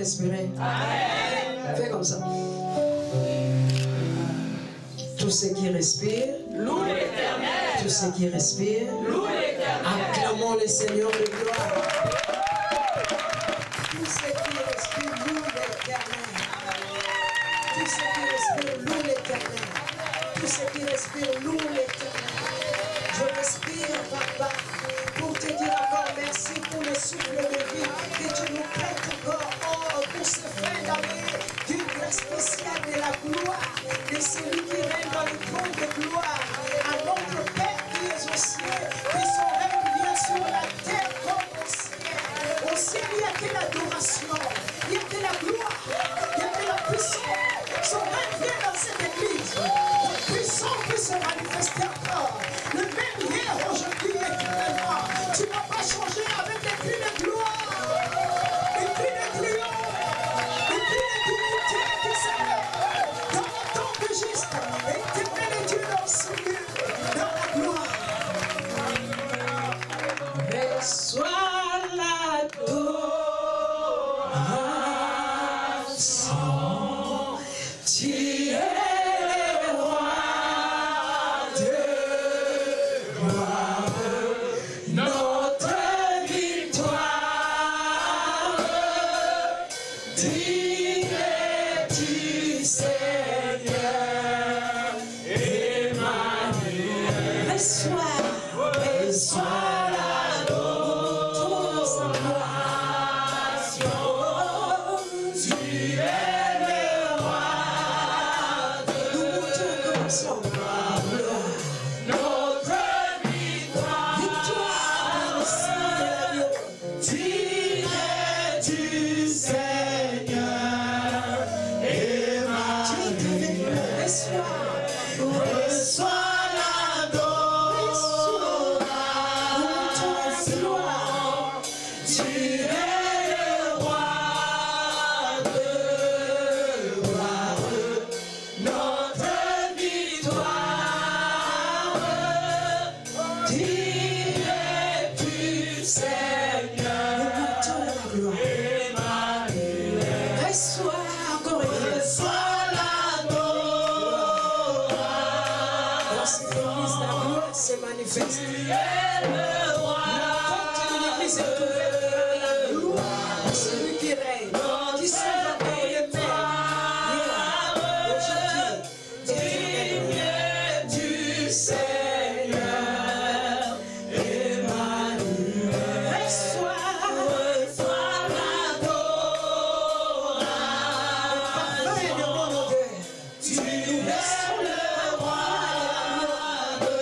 respirer? Amen. Fais comme ça. Tous ceux qui respirent, louent l'Éternel. Tous ceux qui respirent, louent l'Éternel. Acclamons le Seigneur de gloire. Tous ceux qui respirent, louent l'Éternel. Tous ceux qui respirent, louent l'Éternel. Tous ceux qui respirent, louent l'Éternel. Je respire, Papa, pour te dire encore merci pour le souffle de vie que tu nous prêtes encore pour ce fin d'année d'une grâce spéciale de la gloire de celui qui règne dans le trône de gloire. À notre Père qui est aux cieux, que son règne vienne sur la terre comme au ciel. Au ciel, il n'y a que l'adoration, il n'y a que la gloire, il n'y a que la puissance. Son règne vient dans cette église. La puissance peut se manifester encore. Le même hier, aujourd'hui et éternellement. Tu n'as pas changé avec des cris de gloire, des cris de triomphe, des cris de dignité qui s'élèvent dans le temps de juste. Éternel est Dieu dans ce lieu, dans la gloire. Reçois l'adoration. Tu es le roi de gloire, notre victoire. Digne es-tu, Seigneur, Emmanuel. Reçois l'adoration. Tu es le roi de gloire, notre victoire. Digne es-tu, Seigneur, Emmanuel. Reçois l'adoration. Tu es le roi de gloire, notre victoire. Digne es-tu, Seigneur, Emmanuel. Reçois encore une fois. Reçois l'adoration. Dans cette église, la gloire se manifeste. Tu es le roi. La porte de l'église est ouverte. La gloire de celui qui règne, qui sauve encore le Père. Digne es-tu, Seigneur, Emmanuel. Reçois l'adoration. Parfum de mon odeur. Tu es le roi de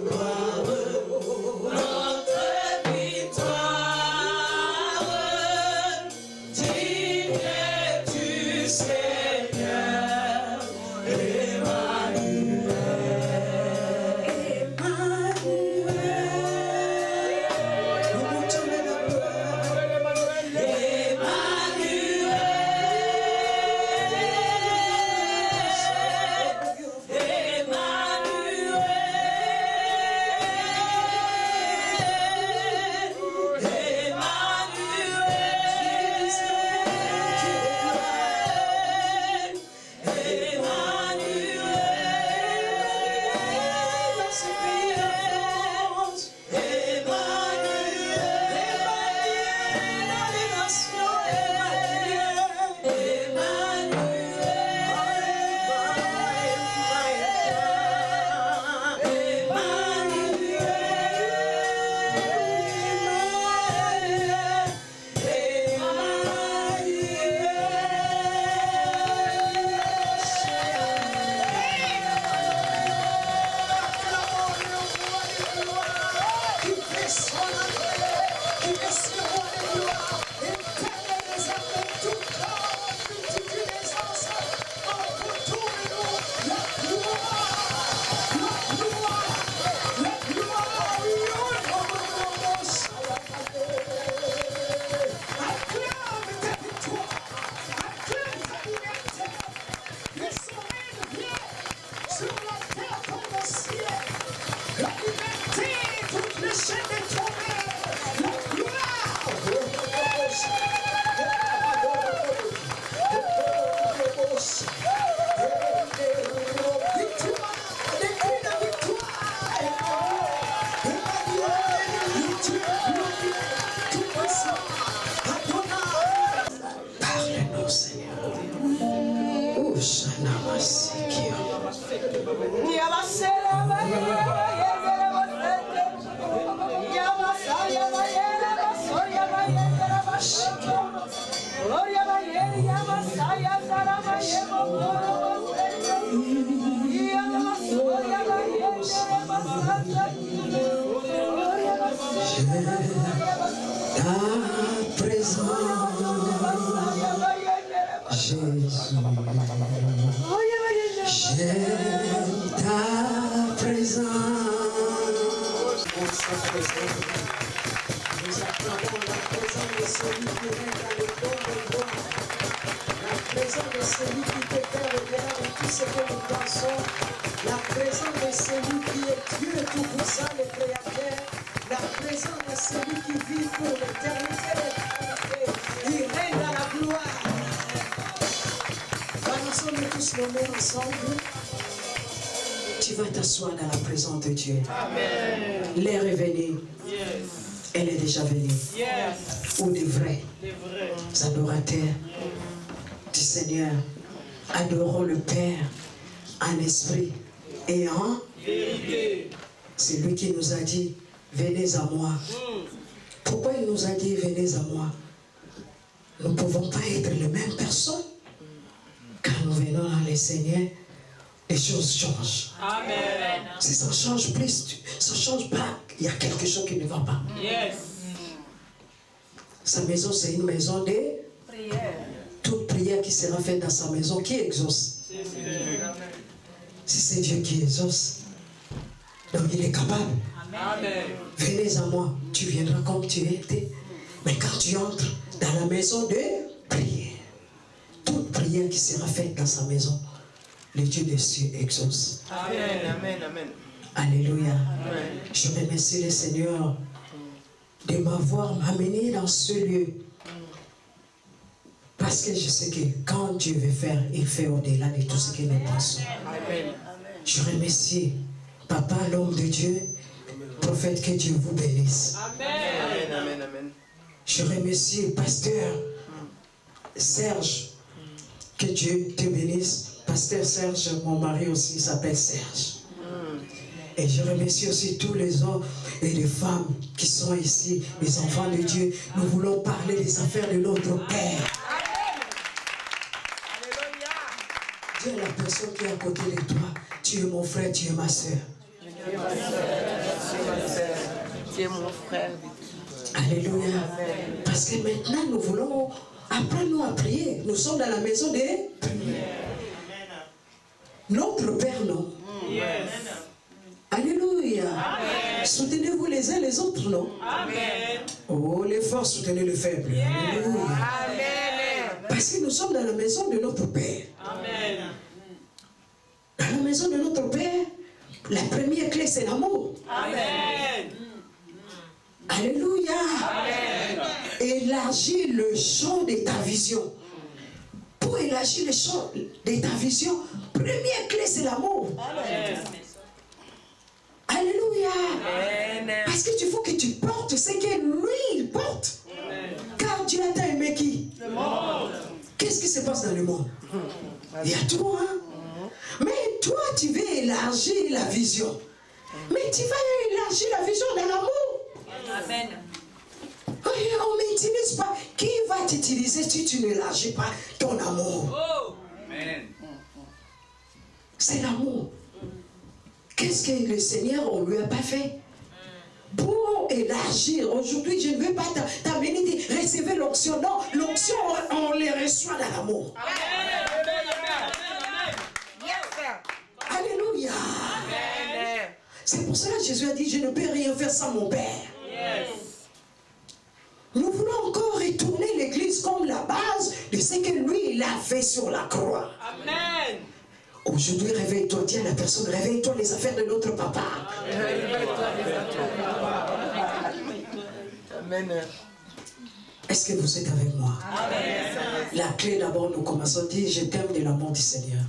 gloire. Parle-nous, Seigneur. Oh, Shanamasikio. Ta présence, Jésus. J'aime ta présence. Nous acclamons la présence de celui qui règne dans le don de gloire. La présence de celui qui peut faire au-delà de tout ce que nous pensons. La présence de celui qui est Dieu tout-puissant, le Créateur. La présence de celui qui vit pour l'éternité. Il règne dans la gloire. Nous sommes tous nommés ensemble. Tu vas t'asseoir dans la présence de Dieu. Amen. L'heure est venue. Yes. Elle est déjà venue. Yes. Ou des vrais adorateurs du Seigneur. Adorons le Père en esprit et en vérité. C'est lui qui nous a dit, venez à moi. Pourquoi il nous a dit, venez à moi? Nous ne pouvons pas être les mêmes personnes. Quand nous venons dans le Seigneur, les choses changent. Amen. Si ça change plus, ça change pas, il y a quelque chose qui ne va pas. Yes. Sa maison, c'est une maison de prière. Toute prière qui sera faite dans sa maison, qui exauce? Si c'est Dieu qui exauce, donc il est capable. Amen. Venez à moi, tu viendras comme tu étais. Mais quand tu entres dans la maison de prière, toute prière qui sera faite dans sa maison, le Dieu des cieux exauce. Amen, amen, amen. Alléluia. Amen. Je remercie le Seigneur de m'avoir amené dans ce lieu. Parce que je sais que quand Dieu veut faire, il fait au-delà de tout ce que nous pensons. Amen. Je remercie Papa, l'homme de Dieu, prophète, que Dieu vous bénisse. Amen, amen, amen. Je remercie le pasteur Serge. Que Dieu te bénisse. Pasteur Serge, mon mari aussi s'appelle Serge. Et je remercie aussi tous les hommes et les femmes qui sont ici, les enfants de Dieu. Nous voulons parler des affaires de notre Père. Dieu est la personne qui est à côté de toi. Tu es mon frère, tu es ma soeur. Tu es ma soeur, tu es mon frère. Alléluia. Parce que maintenant nous voulons apprendre à prier. Nous sommes dans la maison des prières. Notre Père, non? Yes. Alléluia. Soutenez-vous les uns les autres, non? Amen. Oh, les forts, soutenez les faibles. Yes. Alléluia. Amen. Parce que nous sommes dans la maison de notre Père. Amen. Dans la maison de notre Père, la première clé, c'est l'amour. Amen. Alléluia. Amen. Élargis le champ de ta vision. Pour élargir le champ de ta vision, première clé, c'est l'amour. Alléluia. Amen. Parce que il faut que tu portes ce que lui, il porte. Amen. Car Dieu a tant aimé qui? Le monde. Qu'est-ce qui se passe dans le monde? Il y a tout, hein? Mais toi, tu veux élargir la vision. Mais tu vas élargir la vision dans l'amour. Amen. On ne m'utilise pas. Qui va t'utiliser si tu n'élargis pas ton amour? Oh. Amen. C'est l'amour. Qu'est-ce que le Seigneur, on ne lui a pas fait? Pour élargir. Aujourd'hui, je ne veux pas t'amener de recevoir l'onction. Non, l'onction, on les reçoit dans l'amour. Alléluia. C'est pour cela que Jésus a dit, je ne peux rien faire sans mon Père. Yes. Nous voulons encore retourner l'église comme la base de ce que lui, il a fait sur la croix. Amen. Aujourd'hui, réveille-toi, tiens la personne, réveille-toi les affaires de notre papa. Réveille-toi les affaires de notre papa. Amen. Est-ce que vous êtes avec moi? Amen. La clé d'abord, nous commençons à dire, je t'aime de l'amour du Seigneur.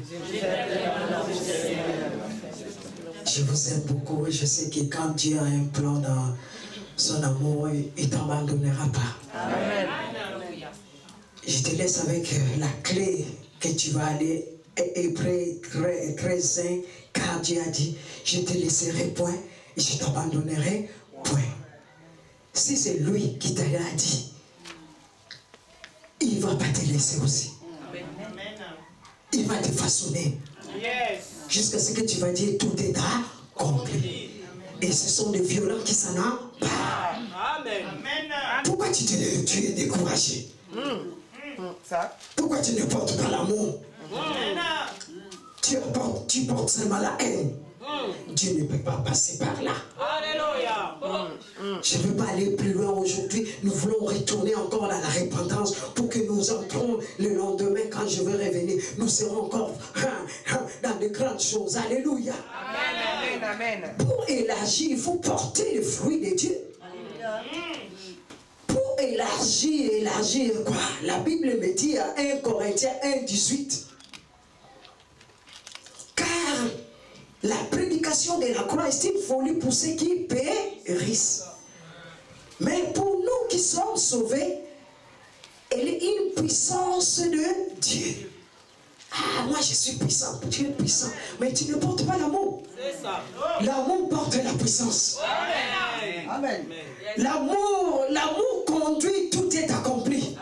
Je vous aime beaucoup et je sais que quand Dieu a un plan dans son amour, il ne t'abandonnera pas. Amen. Je te laisse avec la clé que tu vas aller Hébreux 13:5, car Dieu a dit, je te laisserai point et je t'abandonnerai point. Si c'est lui qui t'a dit, il ne va pas te laisser aussi. Il va te façonner. Jusqu'à ce que tu vas dire, tout est accompli. Et ce sont des violents qui s'en emparent. Pourquoi tu es découragé? Pourquoi tu ne portes pas l'amour? Tu portes seulement la haine. Dieu ne peut pas passer par là. Je ne veux pas aller plus loin aujourd'hui. Nous voulons retourner encore dans la repentance pour que nous entrons le lendemain quand je vais revenir. Nous serons encore dans de grandes choses. Alléluia. Amen. Amen. Pour élargir, il faut porter le fruit de Dieu. Pour élargir quoi? La Bible me dit à 1 Corinthiens 1:18. Car la prédication de la croix est une folie pour ceux qui périssent. Mais pour nous qui sommes sauvés, elle est une puissance de Dieu. Ah, moi je suis puissant, Dieu est puissant. Mais tu ne portes pas l'amour. L'amour porte la puissance. Amen. L'amour conduit, tout est accompli.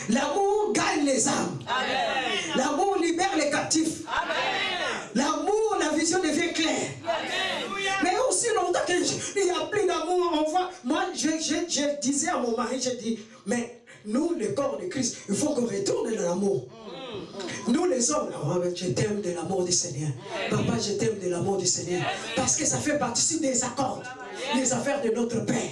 L'amour gagne les âmes. L'amour libère les captifs. L'amour, la vision devient claire. Mais aussi longtemps qu'il n'y a plus d'amour, on voit. Moi, je disais à mon mari, je dis, mais nous, le corps de Christ, il faut qu'on retourne dans l'amour. Nous les hommes, je t'aime de l'amour du Seigneur. Papa, je t'aime de l'amour du Seigneur. Parce que ça fait partie des accords, les affaires de notre Père.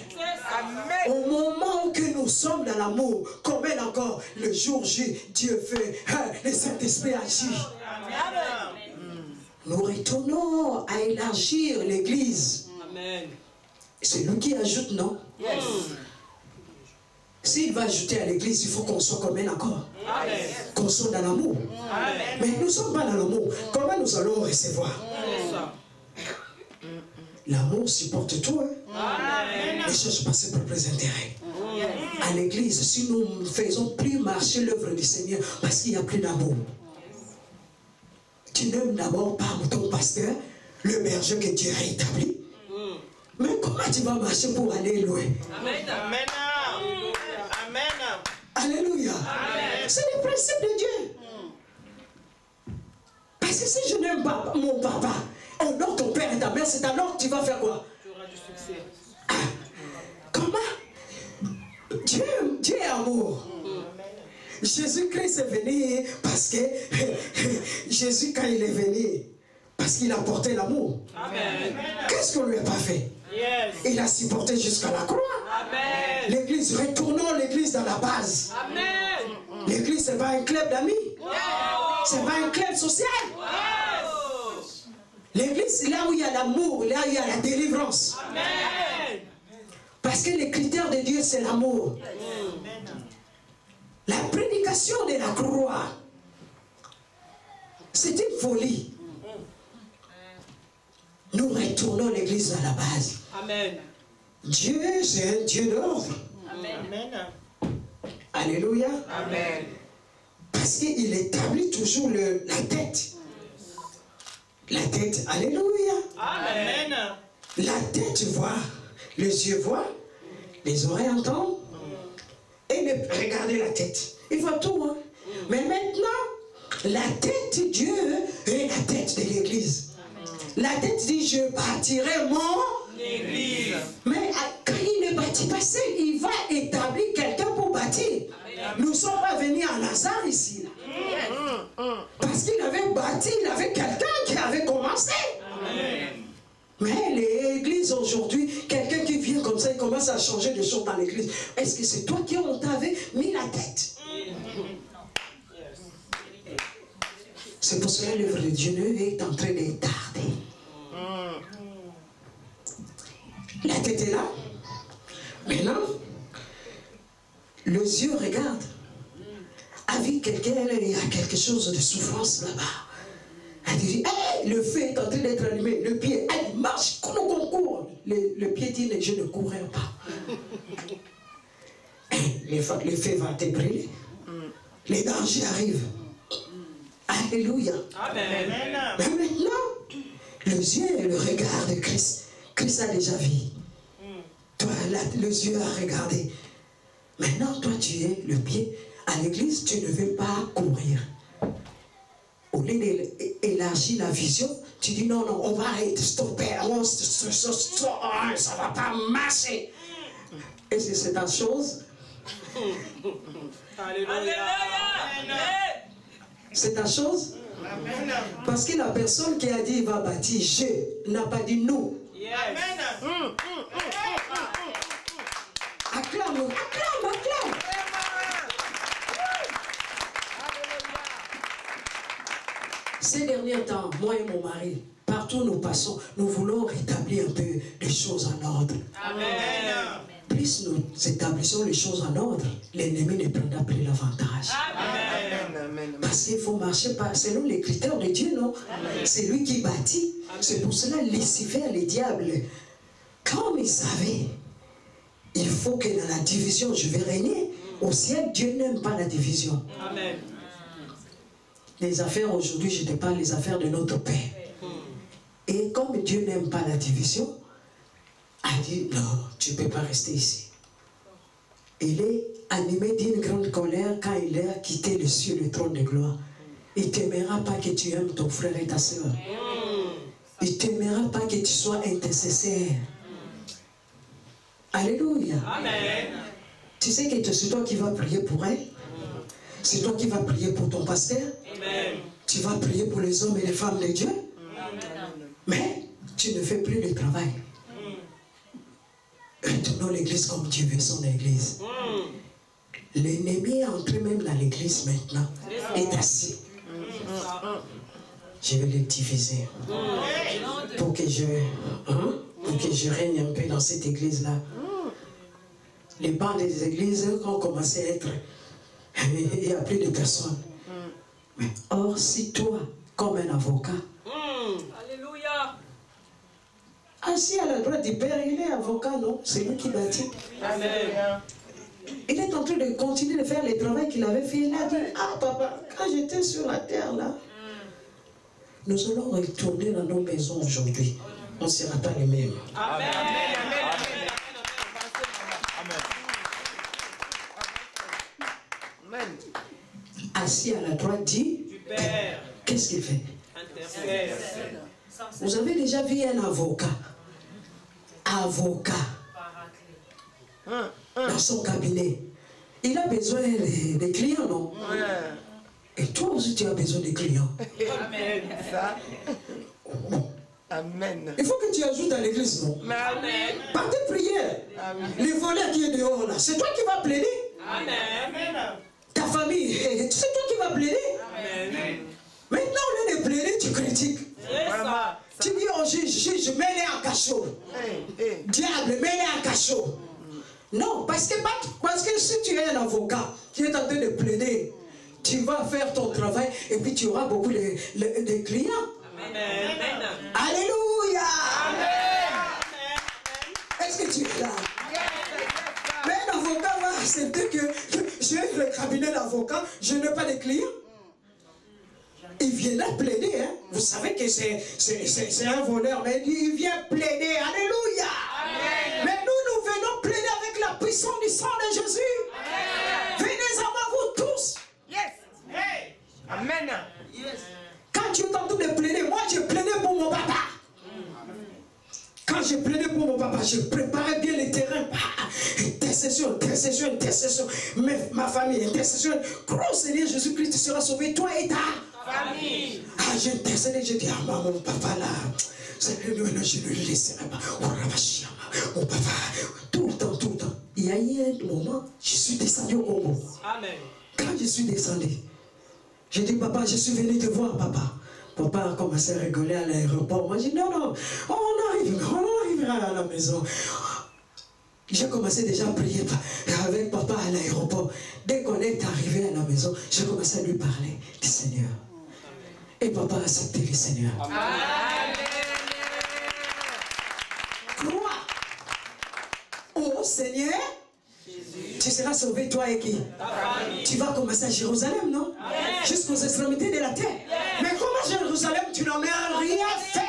Au moment où que nous sommes dans l'amour, comme elle encore, le jour J, Dieu fait, le Saint-Esprit agit. Nous retournons à élargir l'église. C'est lui qui ajoute, non? S'il va ajouter à l'église, il faut qu'on soit comme elle encore. Qu'on soit dans l'amour. Mais nous ne sommes pas dans l'amour. Comment nous allons recevoir? L'amour supporte tout. Ne cherche pas ses propres intérêts. À l'église, si nous ne faisons plus marcher l'œuvre du Seigneur, parce qu'il n'y a plus d'amour. Tu n'aimes d'abord pas ton pasteur, le berger que Dieu a établi. Mais comment tu vas marcher pour aller loin? Amen. Alléluia. C'est le principe de Dieu. Parce que si je n'aime pas mon papa, honore ton père et ta mère, c'est alors que tu vas faire quoi? Tu auras du succès. Comment? Dieu est amour. Jésus-Christ est venu parce que Jésus, quand il est venu, parce qu'il a porté l'amour. Qu'est-ce qu'on lui a pas fait? Il a supporté jusqu'à la croix. L'église, retournons l'église dans la base. L'église, ce n'est pas un club d'amis. Ce n'est pas un club social. L'église, c'est là où il y a l'amour, là où il y a la délivrance. Parce que les critères de Dieu, c'est l'amour. La prédication de la croix, c'est une folie. Nous retournons l'église à la base. Amen. Dieu, c'est un Dieu d'ordre. Amen. Alléluia. Amen. Parce qu'il établit toujours la tête. La tête, alléluia. Amen. La tête voit, les yeux voient, les oreilles entendent. Et regardez la tête. Il voit tout. Hein? Mais maintenant, la tête, Dieu est la tête de l'église. La tête dit, je bâtirai mon église. Mais quand il ne bâtit pas seul, il va établir quelqu'un pour bâtir. Nous ne sommes pas venus en hasard ici. Parce qu'il avait bâti, il avait quelqu'un qui avait commencé. Mais l'église aujourd'hui, quelqu'un qui vient comme ça, il commence à changer de choses dans l'église. Est-ce que c'est toi qui t'avais mis la tête? C'est pour cela que l'œuvre de Dieu est en train de tarder. La tête est là. Maintenant, les yeux regardent. Avec quelqu'un, il y a quelque chose de souffrance là-bas. Elle dit, hey, le feu est en train d'être allumé. Le pied, elle marche comme on court. Le pied dit, je ne courrai pas. Le feu va te brûler. Les dangers arrivent. Alléluia. Amen. Mais maintenant, les yeux et le regard de Christ. Christ a déjà vu. Toi, là, les yeux a regardé. Maintenant, toi, tu es le pied. À l'église, tu ne veux pas courir. Au lieu d'élargir la vision, tu dis non, non, on va stopper. Ça ne va pas marcher. Et c'est ta chose. Alléluia. C'est ta chose. Parce que la personne qui a dit il va bâtir, je n'a pas dit nous. Amen. Acclame, acclame, acclame. Ces derniers temps, moi et mon mari, partout où nous passons, nous voulons rétablir un peu les choses en ordre. Amen. Plus nous établissons les choses en ordre, l'ennemi ne prendra plus l'avantage. Amen. Parce qu'il faut marcher selon les critères de Dieu, non? C'est lui qui bâtit. C'est pour cela Lucifer, les diables, comme ils savaient, il faut que dans la division, je vais régner. Au ciel, Dieu n'aime pas la division. Amen. Les affaires aujourd'hui, je te parle des affaires de notre Père. Et comme Dieu n'aime pas la division, a dit non, tu ne peux pas rester ici. Il est animé d'une grande colère quand il a quitté le ciel, le trône de gloire. Il ne t'aimera pas que tu aimes ton frère et ta soeur. Il ne t'aimera pas que tu sois intercesseur. Alléluia. Amen. Tu sais que c'est toi qui vas prier pour elle. C'est toi qui vas prier pour ton pasteur. Amen. Tu vas prier pour les hommes et les femmes de Dieu. Mais tu ne fais plus le travail. Retournons l'église comme Dieu veut son église. L'ennemi est entré même dans l'église maintenant. Est assis. Je vais le diviser. Pour que je règne un peu dans cette église-là. Les bancs des églises ont commencé à être... Il n'y a plus de personnes. Mais or, si toi, comme un avocat, Alléluia. assis à la droite du Père, il est avocat, non? C'est lui qui bâtit. Amen. Il est en train de continuer de faire le travail qu'il avait fait. Il a dit, ah papa, quand j'étais sur la terre là, nous allons retourner dans nos maisons aujourd'hui. On ne sera pas les mêmes. Amen. Assis à la droite dit, Du Père. qu'est-ce qu'il fait? Intercède. Vous avez déjà vu un avocat? Avocat. Dans son cabinet. Il a besoin des clients, non? Et toi aussi, tu as besoin des clients. Amen. Amen. Il faut que tu ajoutes à l'église, non? Amen. Par tes prières. Les volets qui est dehors là, c'est toi qui vas plaider. Amen. Ta famille, c'est toi qui vas plaider. Amen. Maintenant, au lieu de plaider, tu critiques. C'est ça. Tu dis au juge, mets-les en cachot. Diable, mets-les en cachot. Non, parce que si tu es un avocat qui est en train de plaider, tu vas faire ton travail et puis tu auras beaucoup de clients. Amen. Alléluia. Est-ce que tu es là? Mais un avocat va accepter que j'ai le cabinet d'avocat, je n'ai pas de clients. Il vient là plaider. Hein? Vous savez que c'est un voleur, mais il vient plaider. Alléluia. Amen. Mais nous venons plaider avec la puissance du sang de Jésus. Amen. Venez à moi, vous tous. Yes. Hey. Amen. Yes. Quand tu es en train de plaider, moi je plaidais pour mon papa. Quand je plaidais pour mon papa, je préparais bien le terrain. Intercession, intercession, intercession. Ma famille, intercession. Crois au Seigneur Jésus-Christ, tu seras sauvé, toi et ta Famille. Ah, j'ai intercédé, j'ai dit, ah, mon papa là, je ne le laisserai pas. Mon papa, tout le temps, tout le temps. Il y a eu un moment, je suis descendu au Congo. Amen. Quand je suis descendu, j'ai dit, papa, je suis venu te voir, papa. Papa a commencé à rigoler à l'aéroport. Moi, j'ai dit, non, non, on arrivera à la maison. J'ai commencé déjà à prier avec papa à l'aéroport. Dès qu'on est arrivé à la maison, j'ai commencé à lui parler du Seigneur. Et papa a accepté le Seigneur. Amen. Crois au Seigneur. Jésus. Tu seras sauvé, toi et qui? Tu vas commencer à Jérusalem, non? Jusqu'aux extrémités de la terre. Mais comment Jérusalem, tu n'en as rien fait?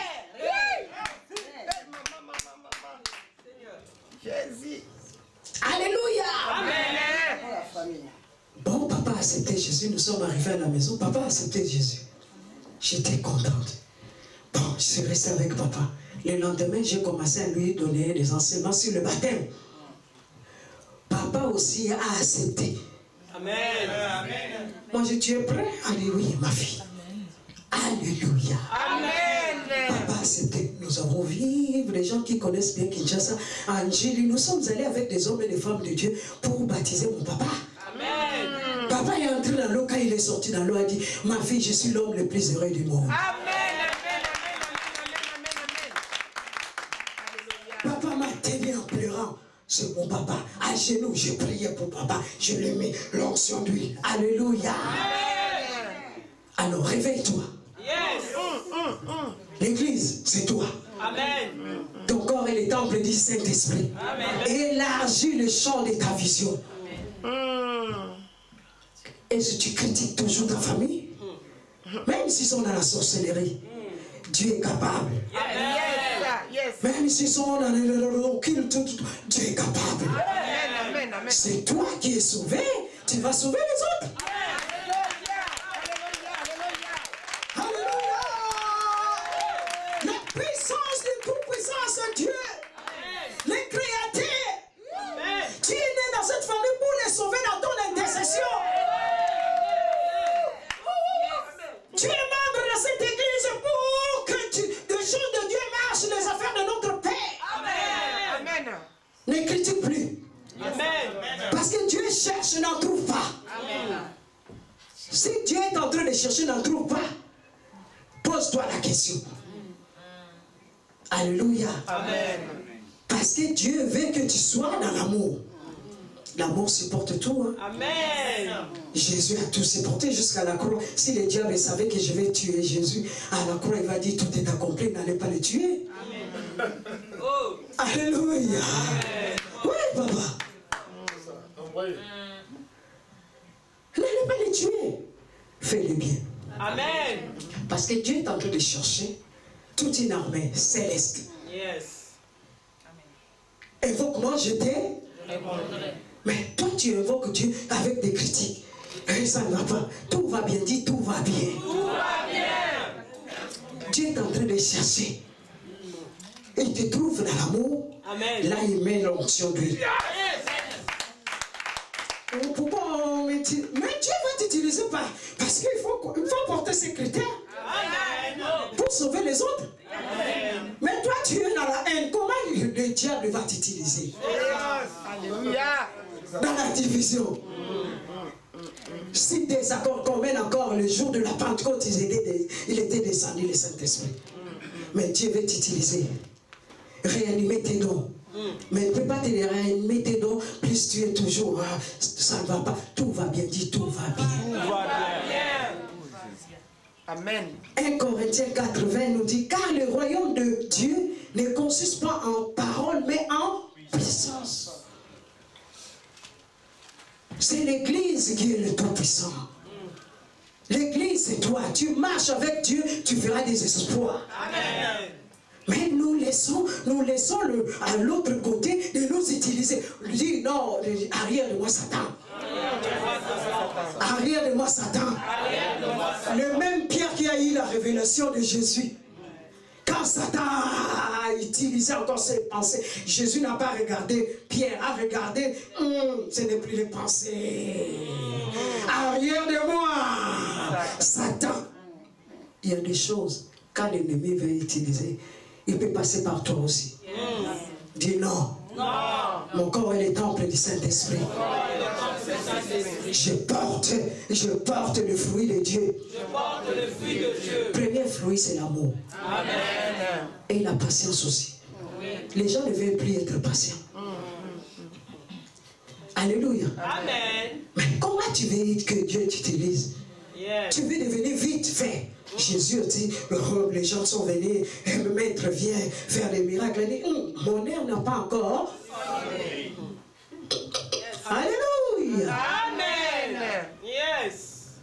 Jésus. Alléluia. Amen. Bon, papa a accepté Jésus. Nous sommes arrivés à la maison. Papa a accepté Jésus. J'étais contente. Bon, je suis restée avec papa. Le lendemain, j'ai commencé à lui donner des enseignements sur le baptême. Papa aussi a accepté. Amen. Amen. Moi, je dis, tu es prêt? Alléluia, ma fille. Alléluia. Amen. Papa a accepté. Nous avons vu les gens qui connaissent bien Kinshasa. Angélie, nous sommes allés avec des hommes et des femmes de Dieu pour baptiser mon papa. Amen. Papa est entré dans l'eau. Quand il est sorti dans l'eau, il a dit, ma fille, je suis l'homme le plus heureux du monde. Papa m'a tenu en pleurant. C'est mon papa. À genoux, je priais pour papa. Je lui mets l'onction d'huile. Alléluia. Alors, réveille-toi. Yes. L'église, c'est toi. Amen. Ton corps est le temple du Saint-Esprit. Élargis le champ de ta vision. Et si tu critiques toujours ta famille, même s'ils sont dans la sorcellerie, Dieu est capable. Même s'ils sont dans l'occulte, Dieu est capable. C'est toi qui es sauvé. Tu vas sauver les autres. Alléluia. La puissance de tout-puissance, Dieu. Les créateurs. Tu es né dans cette famille pour les sauver dans ton intercession. Tu es membre de cette église pour que les choses de Dieu marchent, les affaires de notre Père. Amen. Ne critique plus. Amen. Parce que Dieu cherche, n'en trouve pas. Amen. Si Dieu est en train de chercher, n'en trouve pas, pose-toi la question. Alléluia. Amen. Parce que Dieu veut que tu sois dans l'amour. L'amour supporte tout. Hein? Amen. Jésus a tout supporté jusqu'à la croix. Si le diable savait que je vais tuer Jésus, à la croix, il va dire tout est accompli, n'allez pas le tuer. Amen. Oh. Alléluia. Oui, papa. N'allez pas les tuer. Fais-le bien. Amen. Parce que Dieu est en train de chercher toute une armée céleste. Yes. Invoque-moi, je t'ai. Mais toi, tu invoques Dieu avec des critiques. Et ça ne va pas. Tout va bien, dis tout va bien. Tout va bien. Dieu est en train de chercher. Il te trouve dans l'amour. Amen. Là, il met l'onction d'huile. Pourquoi mais Dieu va t'utiliser parce qu'il faut porter ses critères. Amen. Pour sauver les autres. Amen. Mais toi, tu es dans la haine. Comment le diable va t'utiliser? Alléluia. Dans la division. Si des accords conviennent encore le jour de la Pentecôte, il était descendu le Saint-Esprit. Mais Dieu veut t'utiliser. Réanimer tes dons. Mais il ne peut pas te réanimer tes dons, plus tu es toujours, ça ne va pas. Tout va bien, dis tout va bien. Tout va bien. Amen. 1 Corinthiens 80 nous dit, car le royaume de Dieu ne consiste pas en parole, mais en puissance. C'est l'église qui est le tout-puissant. L'église, c'est toi. Tu marches avec Dieu, tu feras des exploits. Amen. Mais nous laissons à l'autre côté de nous utiliser. Il dit, non, arrière de moi, Satan. Arrière de moi, Satan. Le même Pierre qui a eu la révélation de Jésus. Quand Satan a utilisé encore ses pensées, Jésus n'a pas regardé, Pierre a regardé, ce n'est plus les pensées. Arrière de moi, Satan. Il y a des choses, quand l'ennemi veut utiliser, il peut passer par toi aussi. Dis non. Non. Mon corps est le temple du Saint-Esprit. Je porte le fruit de Dieu. Je porte le fruit de Dieu. Premier fruit, c'est l'amour. Amen. Et la patience aussi. Les gens ne veulent plus être patients. Alléluia. Amen. Mais comment tu veux que Dieu t'utilise? Yes. Tu veux devenir vite fait. Jésus dit, oh, les gens sont venus, le maître vient faire des miracles. Il dit, mon heure n'a pas encore. Alléluia. Amen. Yes.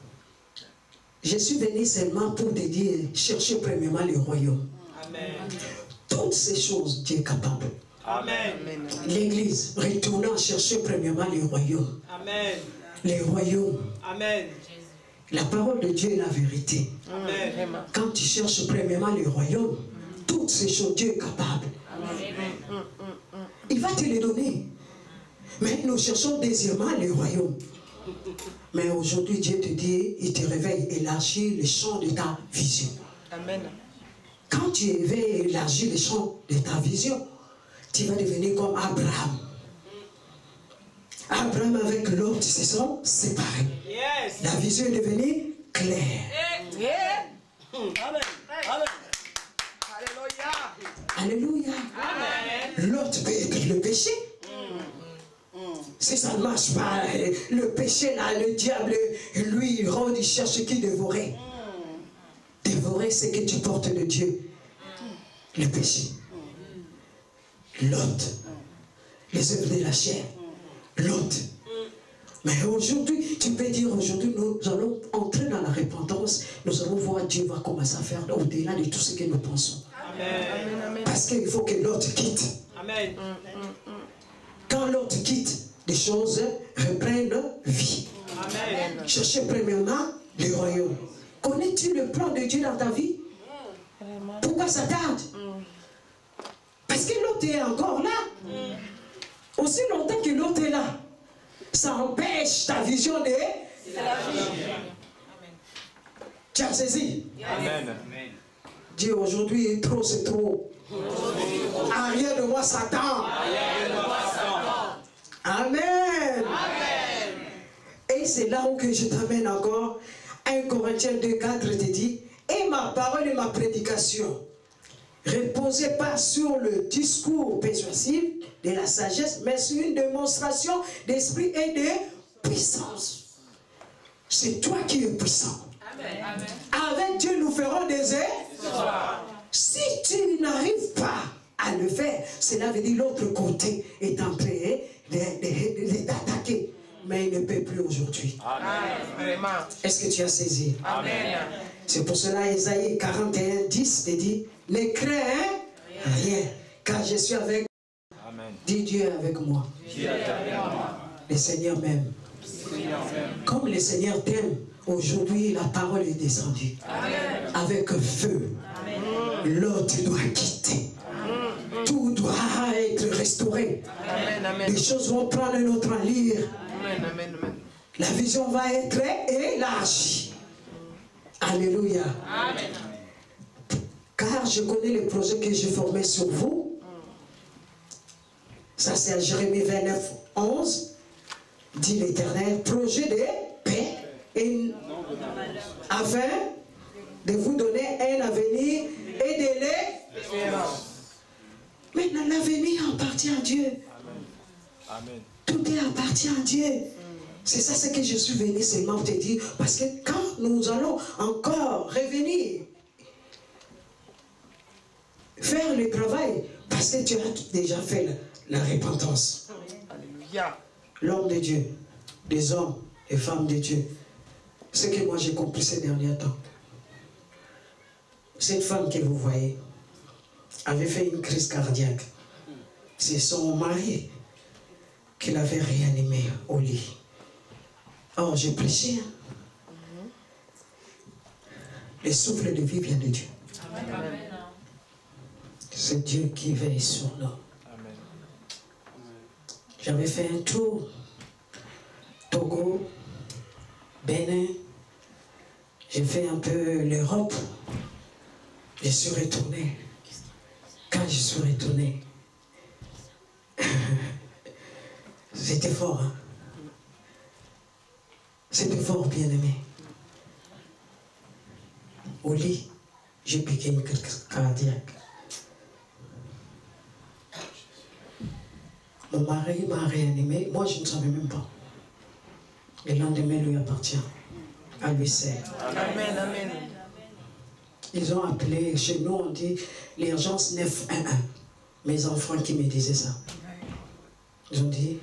Je suis venu seulement pour te dire, cherchez premièrement le royaume. Amen. Toutes ces choses, Dieu est capable. Amen. L'église, retournant chercher premièrement le royaume. Amen. Le royaume. Amen. La parole de Dieu est la vérité. Amen. Quand tu cherches premièrement le royaume, toutes ces choses, Dieu est capable. Il va te les donner. Mais nous cherchons deuxièmement le royaume. Mais aujourd'hui, Dieu te dit, il te réveille, élargit le champ de ta vision. Amen. Quand tu éveilles, élargir le champ de ta vision, tu vas devenir comme Abraham. Abraham avec l'autre, se sont séparés. Yes. La vision est devenue claire. Amen. Amen. Alléluia. Alléluia. Amen. L'autre peut être le péché. Si ça ne marche pas, le péché là, le diable, lui, il rôde, il cherche qui dévorer. Dévorer, c'est que tu portes de Dieu. Le péché. L'autre. Les œuvres de la chair. L'autre. Mais aujourd'hui, tu peux dire aujourd'hui, nous allons entrer dans la repentance. Nous allons voir Dieu va commencer à faire au-delà de tout ce que nous pensons. Amen. Parce qu'il faut que l'autre quitte. Amen. Quand l'autre quitte, les choses reprennent vie. Amen. Cherchez premièrement le royaume. Connais-tu le plan de Dieu dans ta vie? Pourquoi ça tarde? Parce que l'autre est encore là. Aussi longtemps que l'autre est là, ça empêche ta vision de... Tu as saisi? Amen. Dieu aujourd'hui, trop c'est trop. Arrière de moi Satan. Amen. Et c'est là où que je t'amène encore. 1 Corinthiens 2,4 te dit, et ma parole et ma prédication reposez pas sur le discours persuasif de la sagesse, mais sur une démonstration d'esprit et de puissance. C'est toi qui es puissant. Amen. Avec Dieu, nous ferons des efforts. Si tu n'arrives pas à le faire, cela veut dire l'autre côté est en train d'attaquer. Mais il ne peut plus aujourd'hui. Amen. Est-ce que tu as saisi? Amen. C'est pour cela Ésaïe 41, 10 te dit, ne crains rien, car je suis avec. Amen. Dis Dieu est avec moi. Le Seigneur m'aime. Comme le Seigneur t'aime, aujourd'hui la parole est descendue. Amen. Avec feu. L'autre doit quitter. Tout doit être restauré. Les choses vont prendre notre allure. La vision va être élargie. Alléluia. Amen. Car je connais le projet que j'ai formé sur vous. Ça c'est à Jérémie 29, 11. Dit l'Éternel, projet de paix et afin de vous donner un avenir et de l'espérance. Maintenant l'avenir appartient à Dieu. Amen. Tout appartient à Dieu. C'est ça ce que je suis venu seulement te dire. Parce que quand nous allons encore revenir faire le travail, parce que tu as déjà fait la repentance. Alléluia. L'homme de Dieu, des hommes et femmes de Dieu. Ce que moi j'ai compris ces derniers temps. Cette femme que vous voyez avait fait une crise cardiaque. C'est son mari qui l'avait réanimé au lit. Or, j'ai prêché. Le souffle de vie vient de Dieu. C'est Dieu qui veille sur nous. J'avais fait un tour. Togo, Bénin. J'ai fait un peu l'Europe. Je suis retourné. Quand je suis retourné, c'était fort. Hein? C'était fort, bien-aimé. Au lit, j'ai piqué une crise cardiaque. Mon mari m'a réanimé. Moi, je ne savais même pas. Le lendemain lui appartient. À lui seul. Amen, amen. Ils ont appelé, chez nous, on dit l'urgence 911. Mes enfants qui me disaient ça. Ils ont dit,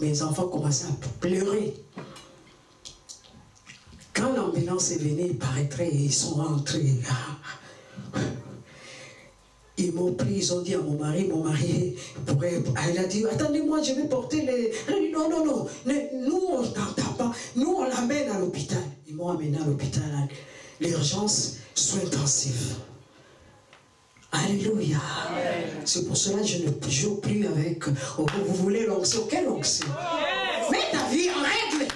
mes enfants commençaient à pleurer. Quand l'ambulance est venue, il paraîtrait, ils sont rentrés. Ils m'ont pris, ils ont dit à mon mari pourrait, elle a dit, attendez-moi, je vais porter les... Non, non, non, nous on n'entend pas, nous on l'amène à l'hôpital. Ils m'ont amené à l'hôpital, l'urgence, soins intensifs. Alléluia. C'est pour cela que je ne joue plus avec, oh, vous voulez l'onction, quelle onction? Mets ta vie en règle.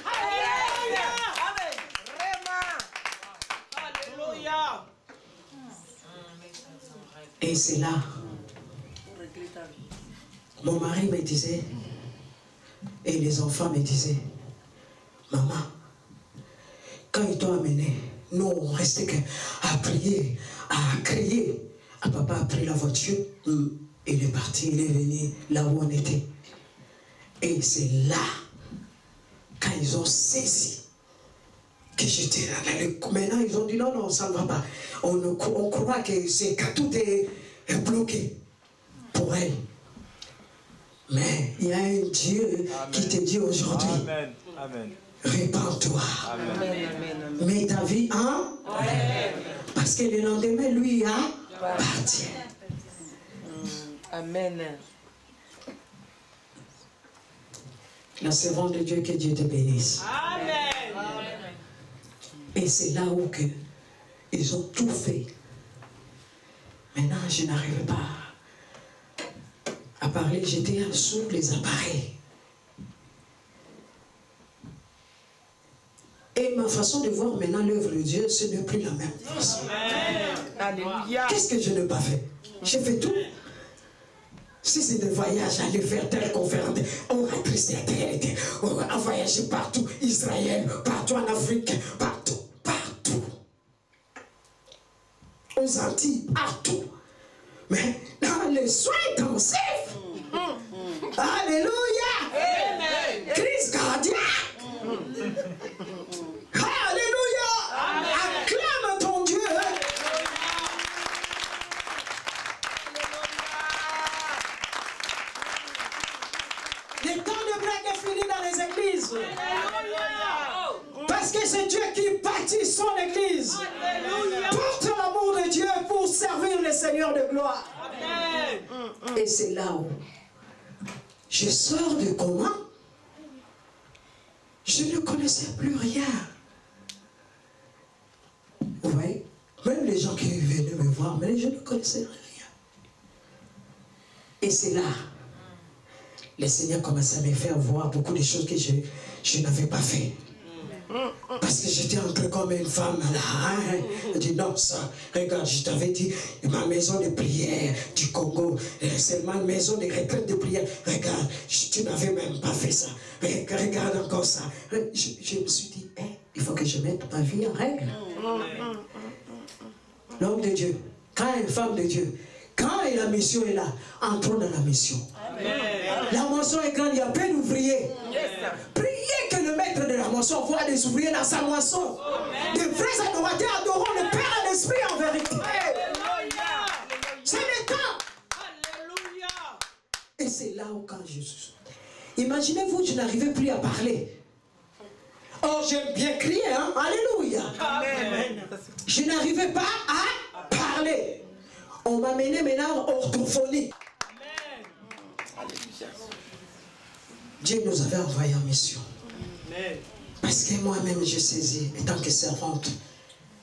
Et c'est là, mon mari me disait, et les enfants me disaient, maman, quand ils t'ont amené, nous on restait qu'à prier, à crier. Ah, papa a pris la voiture, il est parti, il est venu là où on était. Et c'est là, quand ils ont saisi, que j'étais là. Maintenant, ils ont dit non, non, ça ne va pas. On croit que tout est bloqué pour elle. Mais il y a un Dieu qui te dit aujourd'hui, Amen. Amen. répands-toi. Mets ta vie en parce que le lendemain, lui, appartient. Amen. La servante de Dieu, que Dieu te bénisse. Amen. Et c'est là où ils ont tout fait. Maintenant, je n'arrivais pas à parler. J'étais sous les appareils. Et ma façon de voir maintenant l'œuvre de Dieu, ce n'est plus la même façon. Alléluia. Qu'est-ce que je n'ai pas fait? J'ai fait tout. Si c'est des voyages, aller faire telle conférence, on a triste, on a voyagé partout, Israël, partout en Afrique, partout. Aux Antilles, partout. Mais dans les soins intensifs, alléluia, Amen. crise cardiaque, alléluia, acclame ton Dieu. Le temps de break est fini dans les églises. Parce que c'est Dieu qui bâtit son église. Porte l'amour de Dieu pour servir le Seigneur de gloire. Et c'est là où je sors de coma. Je ne connaissais plus rien. Vous voyez? Même les gens qui venaient me voir, mais je ne connaissais rien. Et c'est là, le Seigneur commence à me faire voir beaucoup de choses que je n'avais pas fait. Parce que j'étais entré comme une femme là. Hein? Elle dit non, ça, regarde, je t'avais dit, ma maison de prière du Congo, c'est ma maison de retraite de prière. Regarde, tu n'avais même pas fait ça. Regarde encore ça. Je me suis dit, hey, il faut que je mette ma vie en règle. L'homme de Dieu, quand une femme de Dieu, quand la mission est là, entrons dans la mission. La moisson est grande, il y a plein d'ouvriers. Priez que le maître de la moisson voit des ouvriers dans sa moisson. De vrais adorateurs adorant le Père et l'Esprit en vérité. C'est le temps. Et c'est là où quand je suis. Imaginez-vous, je n'arrivais plus à parler. Oh, j'aime bien crier, hein? Alléluia. Amen. Je n'arrivais pas à parler. On m'a mené maintenant orthophonie. Dieu nous avait envoyé en mission. Parce que moi-même, je saisis, étant que servante,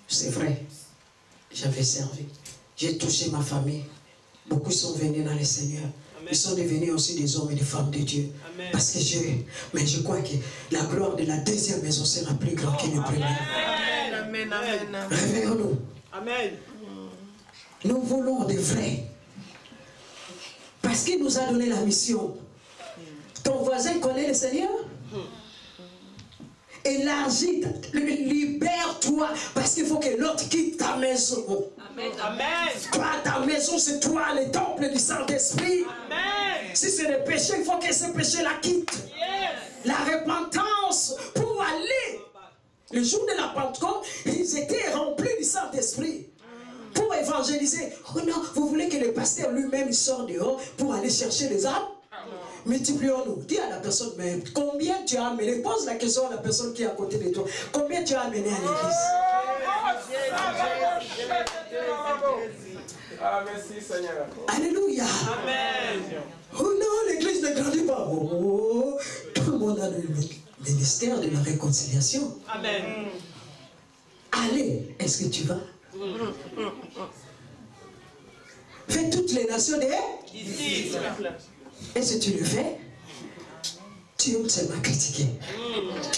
c'est vrai, j'avais servi. J'ai touché ma famille. Beaucoup sont venus dans le Seigneur. Ils sont devenus aussi des hommes et des femmes de Dieu. Amen. Parce que mais je crois que la gloire de la deuxième maison sera plus grande que la première. Amen. Amen. Réveillons-nous. Amen. Nous voulons des vrais. Parce qu'il nous a donné la mission. Ton voisin connaît le Seigneur? Élargis, libère-toi. Parce qu'il faut que l'autre quitte ta maison. Amen. Amen. Toi, ta maison, c'est toi, le temple du Saint-Esprit. Amen. Si c'est des péchés, il faut que ces péchés la quittent. La repentance pour aller. Le jour de la Pentecôte, ils étaient remplis du Saint-Esprit pour évangéliser. Oh non, vous voulez que le pasteur lui-même sorte dehors pour aller chercher les âmes? Multiplions-nous. Dis à la personne, mais combien tu as amené? Pose la question à la personne qui est à côté de toi. Combien tu as amené à l'église? Ah, merci Seigneur. Alléluia. Amen. Oh non, l'église ne grandit pas. Oh, tout le monde a le ministère de la réconciliation. Amen. Allez, est-ce que tu vas? Fais toutes les nations des... Ici. Est-ce que tu le fais? Tu aimes seulement critiquer.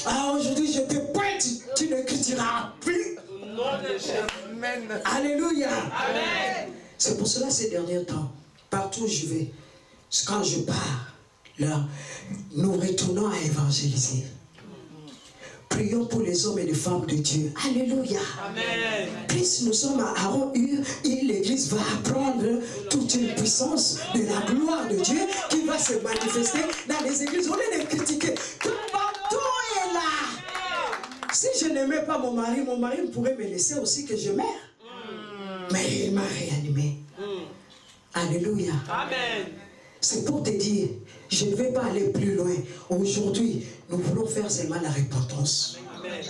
Ah, aujourd'hui je te pointe, tu ne critiqueras plus. Amen. Alléluia. Amen. C'est pour cela ces derniers temps, partout où je vais, quand je pars, là, nous retournons à évangéliser. Prions pour les hommes et les femmes de Dieu. Alléluia. Amen. Plus nous sommes à Aaron-Ur, et l'église va apprendre toute une puissance de la gloire de Dieu qui va se manifester dans les églises. Au lieu de critiquer, tout partout est là. Si je n'aimais pas mon mari pourrait me laisser aussi que je meure. Mais il m'a réanimé. Alléluia. Amen. C'est pour te dire, je ne vais pas aller plus loin. Aujourd'hui, nous voulons faire seulement la repentance. Amen.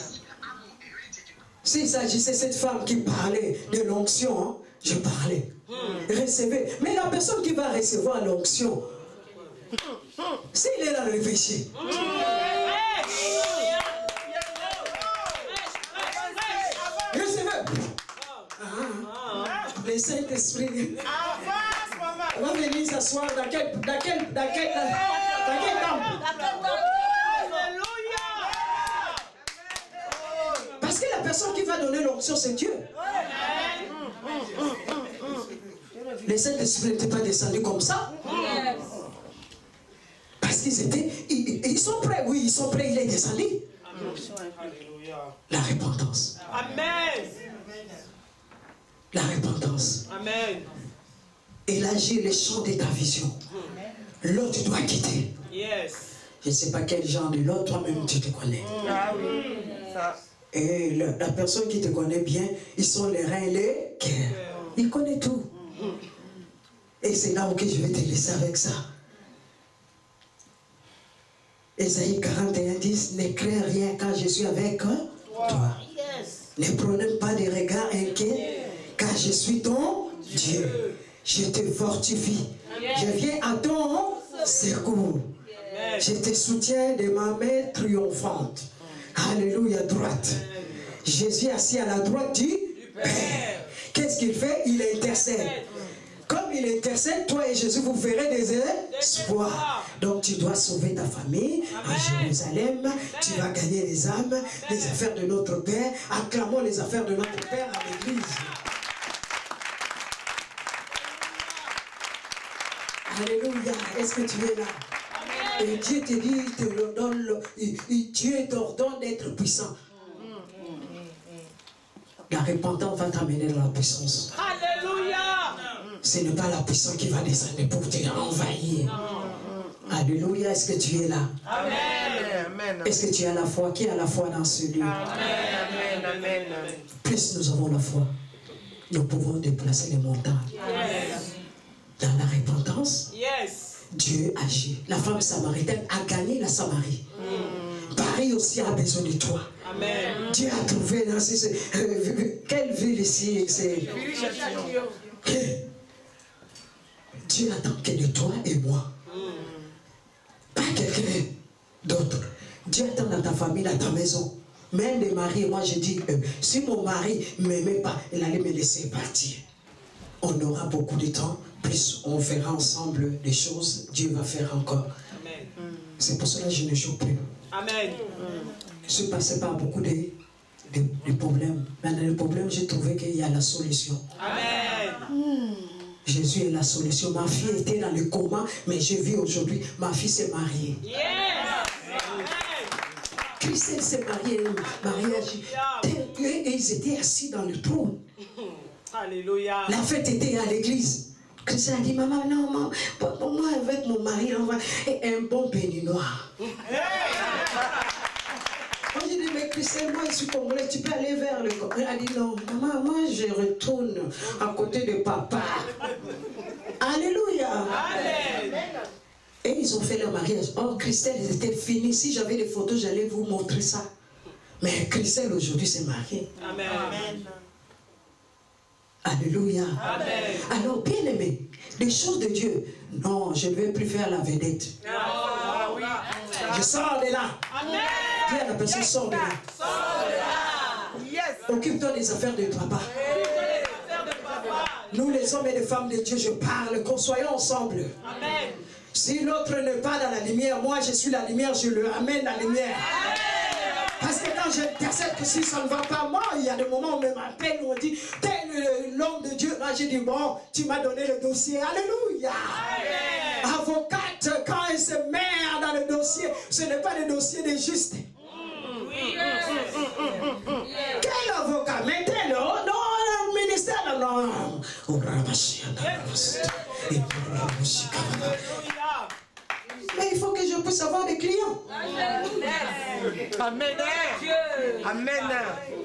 S'il s'agissait de cette femme qui parlait de l'onction, hein, je parlais. Recevez. Mais la personne qui va recevoir l'onction, s'il est dans le péché, recevez. Le Saint-Esprit va venir s'asseoir dans quel temple? Parce que la personne qui va donner l'onction, c'est Dieu. Le Saint-Esprit n'était pas descendu comme ça. Parce ils sont prêts, oui, ils sont prêts, il est descendu. La repentance. Amen. La repentance. Amen. Élargir les champs de ta vision. L'autre doit quitter. Yes. Je ne sais pas quel genre de l'autre, toi-même tu te connais. Ah oui. Ça. Et la personne qui te connaît bien, ils sont les reins et les cœurs. Il connaît tout. Et c'est là où je vais te laisser avec ça. Ésaïe 41, 10, ne crains rien quand je suis avec toi. Ne prenez pas de regards inquiets, car je suis ton Dieu. Je te fortifie. Je viens à ton secours. Je te soutiens de ma main triomphante. Alléluia, droite. Jésus est assis à la droite du Père. Qu'est-ce qu'il fait? Il intercède. Comme il intercède, toi et Jésus, vous ferez des espoirs. Donc tu dois sauver ta famille à Jérusalem. Tu vas gagner les âmes, les affaires de notre Père. Acclamons les affaires de notre Père à l'église. Alléluia. Est-ce que tu es là? Et Dieu te dit, Dieu t'ordonne d'être puissant. La repentance va t'amener dans la puissance. Alléluia. Ce n'est pas la puissance qui va descendre pour te envahir. Alléluia. Est-ce que tu es là? Amen. Est-ce que tu as la foi? Qui a la foi dans ce lieu? Amen. Amen. Plus nous avons la foi, nous pouvons déplacer les montagnes. Yes. Dans la repentance, Yes. Dieu agit. La femme samaritaine a gagné la Samarie. Paris aussi a besoin de toi. Amen. Dieu a trouvé dans quelle ville ici c'est... Dieu attend que de toi et moi. Pas quelqu'un d'autre. Dieu attend dans ta famille, dans ta maison. Même les maris, moi je dis, si mon mari ne m'aimait pas, il allait me laisser partir. On aura beaucoup de temps, plus on fera ensemble des choses, Dieu va faire encore. Amen. C'est pour cela que je ne joue plus. Amen. Je suis passé par beaucoup de problèmes. Mais dans les problèmes, j'ai trouvé qu'il y a la solution. Amen. Jésus est la solution. Ma fille était dans le coma, mais je vis aujourd'hui, ma fille s'est mariée. Yes. Christelle s'est mariée, mariage. Et ils étaient assis dans le trône. Alléluia. La fête était à l'église. Christian a dit, maman, non, maman, moi avec mon mari, on va un bon béninois. Moi j'ai dit, mais Christian, moi je suis congolais, tu peux aller vers le Congo. Elle a dit, non, maman, moi je retourne à côté de papa. Alléluia. Amen. Et ils ont fait leur mariage. Oh, Christelle, ils étaient finis. Si j'avais des photos, j'allais vous montrer ça. Mais Christelle, aujourd'hui, s'est mariée. Amen. Alléluia. Amen. Alors, bien aimé, les choses de Dieu, non, je ne vais plus faire la vedette. Ah, oui. Je sors de là. Amen. Dis à la personne, sors de là. Sors de là. Yes. Occupe-toi des affaires de papa. Nous, les hommes et les femmes de Dieu, je parle, qu'on soyons ensemble. Amen. Si l'autre n'est pas dans la lumière, moi je suis la lumière, je le amène la lumière. Parce que quand j'intercède que si ça ne va pas, moi, il y a des moments où on m'appelle, où on dit, t'es l'homme de Dieu. Là, j'ai dit, bon, tu m'as donné le dossier. Alléluia. Amen. Avocate, quand elle se met dans le dossier, ce n'est pas le dossier des justes. Quel avocat? Mettez-le. Non, le ministère, non. Mais il faut que je puisse avoir des clients. Amen. Amen.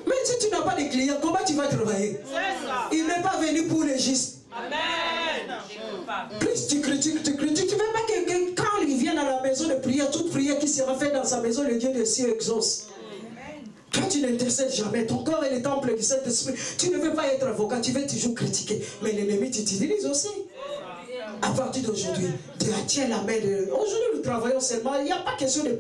Mais si tu n'as pas de clients, comment tu vas travailler? Il n'est pas venu pour les justes. Amen. Plus tu critiques, tu ne veux pas que quand il vient dans la maison de prière, toute prière qui sera faite dans sa maison, le Dieu des cieux exauce. Toi, tu n'intercèdes jamais. Ton corps est le temple du Saint-Esprit. Tu ne veux pas être avocat, tu veux toujours critiquer. Mais l'ennemi t'utilise aussi. À partir d'aujourd'hui, Dieu tient la main de... Aujourd'hui, nous travaillons seulement. Il n'y a pas question de...